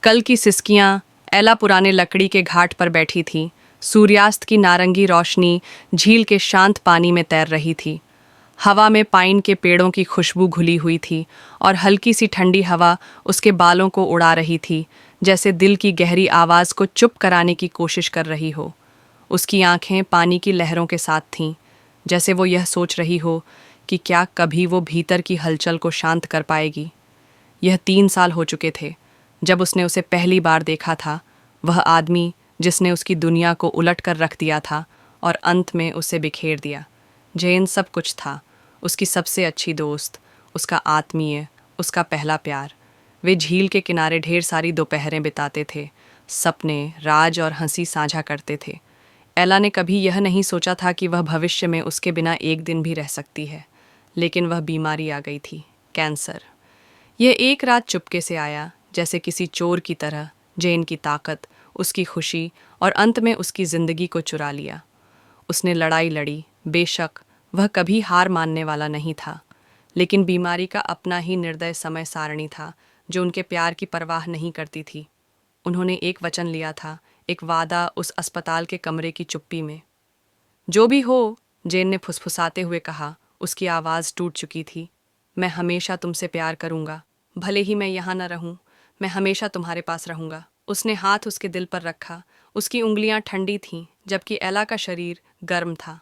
कल की सिसकियां। एला पुराने लकड़ी के घाट पर बैठी थी। सूर्यास्त की नारंगी रोशनी झील के शांत पानी में तैर रही थी। हवा में पाइन के पेड़ों की खुशबू घुली हुई थी और हल्की सी ठंडी हवा उसके बालों को उड़ा रही थी, जैसे दिल की गहरी आवाज़ को चुप कराने की कोशिश कर रही हो। उसकी आंखें पानी की लहरों के साथ थीं, जैसे वो यह सोच रही हो कि क्या कभी वो भीतर की हलचल को शांत कर पाएगी। यह 3 साल हो चुके थे जब उसने उसे पहली बार देखा था, वह आदमी जिसने उसकी दुनिया को उलट कर रख दिया था और अंत में उसे बिखेर दिया। जैन सब कुछ था, उसकी सबसे अच्छी दोस्त, उसका आत्मीय, उसका पहला प्यार। वे झील के किनारे ढेर सारी दोपहरें बिताते थे, सपने, राज और हंसी साझा करते थे। एला ने कभी यह नहीं सोचा था कि वह भविष्य में उसके बिना एक दिन भी रह सकती है, लेकिन वह बीमारी आ गई थी, कैंसर। यह एक रात चुपके से आया, जैसे किसी चोर की तरह। जेन की ताकत, उसकी खुशी और अंत में उसकी जिंदगी को चुरा लिया। उसने लड़ाई लड़ी, बेशक वह कभी हार मानने वाला नहीं था, लेकिन बीमारी का अपना ही निर्दय समय सारणी था जो उनके प्यार की परवाह नहीं करती थी। उन्होंने एक वचन लिया था, एक वादा उस अस्पताल के कमरे की चुप्पी में। जो भी हो, जेन ने फुसफुसाते हुए कहा, उसकी आवाज़ टूट चुकी थी। मैं हमेशा तुमसे प्यार करूंगा, भले ही मैं यहाँ न रहूं, मैं हमेशा तुम्हारे पास रहूंगा। उसने हाथ उसके दिल पर रखा। उसकी उंगलियां ठंडी थीं, जबकि एला का शरीर गर्म था।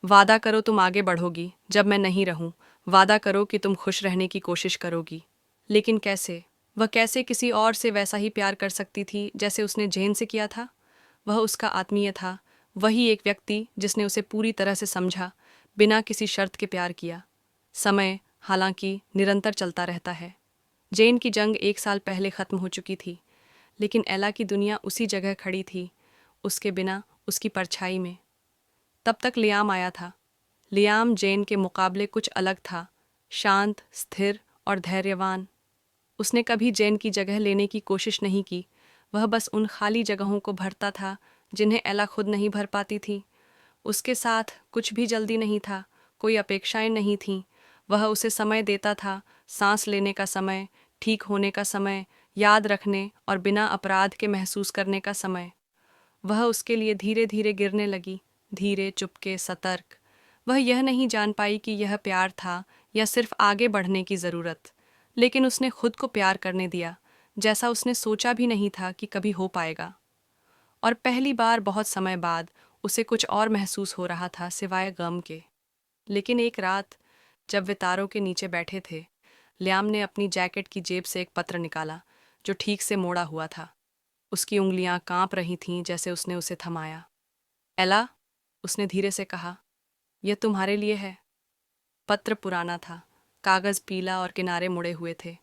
वादा करो तुम आगे बढ़ोगी जब मैं नहीं रहूं। वादा करो कि तुम खुश रहने की कोशिश करोगी। लेकिन कैसे? वह कैसे किसी और से वैसा ही प्यार कर सकती थी जैसे उसने जेन से किया था? वह उसका आत्मीय था, वही एक व्यक्ति जिसने उसे पूरी तरह से समझा, बिना किसी शर्त के प्यार किया। समय, हालांकि, निरंतर चलता रहता है। जेन की जंग 1 साल पहले खत्म हो चुकी थी, लेकिन एला की दुनिया उसी जगह खड़ी थी, उसके बिना, उसकी परछाई में। तब तक लियाम आया था। लियाम जेन के मुकाबले कुछ अलग था, शांत, स्थिर और धैर्यवान। उसने कभी जेन की जगह लेने की कोशिश नहीं की। वह बस उन खाली जगहों को भरता था जिन्हें एला खुद नहीं भर पाती थी। उसके साथ कुछ भी जल्दी नहीं था, कोई अपेक्षाएं नहीं थीं। वह उसे समय देता था, सांस लेने का समय, ठीक होने का समय, याद रखने और बिना अपराध के महसूस करने का समय। वह उसके लिए धीरे धीरे गिरने लगी, धीरे, चुपके, सतर्क। वह यह नहीं जान पाई कि यह प्यार था या सिर्फ आगे बढ़ने की ज़रूरत, लेकिन उसने खुद को प्यार करने दिया, जैसा उसने सोचा भी नहीं था कि कभी हो पाएगा। और पहली बार बहुत समय बाद उसे कुछ और महसूस हो रहा था सिवाय गम के। लेकिन एक रात, जब वे तारों के नीचे बैठे थे, लियाम ने अपनी जैकेट की जेब से एक पत्र निकाला जो ठीक से मोड़ा हुआ था। उसकी उंगलियां कांप रही थीं जैसे उसने उसे थमाया। एला, उसने धीरे से कहा, यह तुम्हारे लिए है। पत्र पुराना था, कागज़ पीला और किनारे मुड़े हुए थे।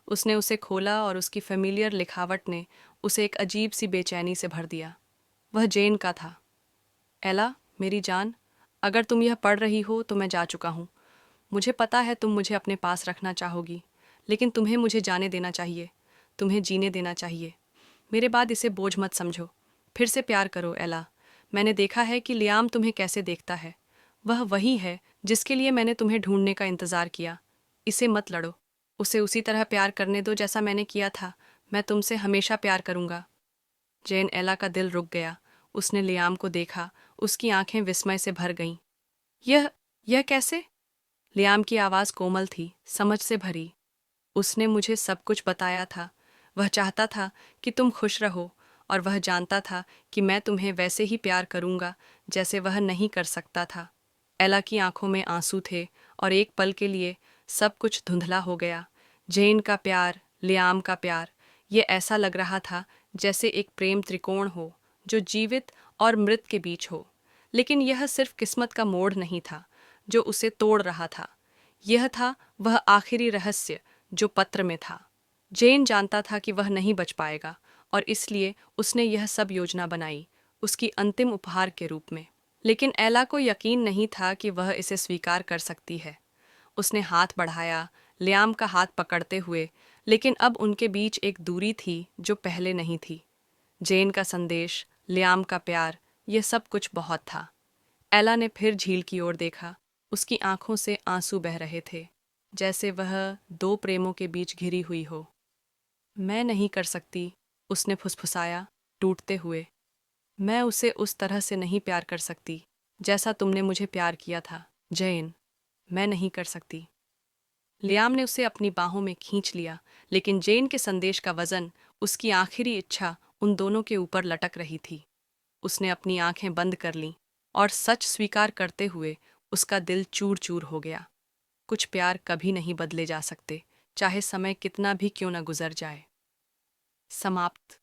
उसने उसे खोला और उसकी फेमिलियर लिखावट ने उसे एक अजीब सी बेचैनी से भर दिया। वह जेन का था। एला, मेरी जान, अगर तुम यह पढ़ रही हो तो मैं जा चुका हूँ। मुझे पता है तुम मुझे अपने पास रखना चाहोगी, लेकिन तुम्हें मुझे जाने देना चाहिए, तुम्हें जीने देना चाहिए। मेरे बाद इसे बोझ मत समझो। फिर से प्यार करो एला। मैंने देखा है कि लियाम तुम्हें कैसे देखता है। वह वही है जिसके लिए मैंने तुम्हें ढूंढने का इंतज़ार किया। इसे मत लड़ो। उसे उसी तरह प्यार करने दो जैसा मैंने किया था। मैं तुमसे हमेशा प्यार करूँगा। जैन एला का दिल रुक गया। उसने लियाम को देखा, उसकी आंखें विस्मय से भर गईं। यह यह कैसे? लियाम की आवाज़ कोमल थी, समझ से भरी। उसने मुझे सब कुछ बताया था। वह चाहता था कि तुम खुश रहो, और वह जानता था कि मैं तुम्हें वैसे ही प्यार करूंगा जैसे वह नहीं कर सकता था। एला की आंखों में आंसू थे और एक पल के लिए सब कुछ धुंधला हो गया। जेन का प्यार, लियाम का प्यार, ये ऐसा लग रहा था जैसे एक प्रेम त्रिकोण हो जो जीवित और मृत के बीच हो। लेकिन यह सिर्फ किस्मत का मोड़ नहीं था जो उसे तोड़ रहा था। यह था वह आखिरी रहस्य जो पत्र में था। जेन जानता था कि वह नहीं बच पाएगा, और इसलिए उसने यह सब योजना बनाई, उसकी अंतिम उपहार के रूप में। लेकिन एला को यकीन नहीं था कि वह इसे स्वीकार कर सकती है। उसने हाथ बढ़ाया, लियाम का हाथ पकड़ते हुए, लेकिन अब उनके बीच एक दूरी थी जो पहले नहीं थी। जेन का संदेश, लियाम का प्यार, यह सब कुछ बहुत था। एला ने फिर झील की ओर देखा। उसकी आंखों से आंसू बह रहे थे, जैसे वह दो प्रेमों के बीच घिरी हुई हो। मैं नहीं कर सकती, उसने फुसफुसाया, टूटते हुए। मैं उसे उस तरह से नहीं प्यार कर सकती जैसा तुमने मुझे प्यार किया था, जैन। मैं नहीं कर सकती। लियाम ने उसे अपनी बाहों में खींच लिया, लेकिन जेन के संदेश का वजन, उसकी आखिरी इच्छा, उन दोनों के ऊपर लटक रही थी। उसने अपनी आंखें बंद कर लीं और सच स्वीकार करते हुए उसका दिल चूर चूर हो गया। कुछ प्यार कभी नहीं बदले जा सकते, चाहे समय कितना भी क्यों न गुजर जाए। समाप्त।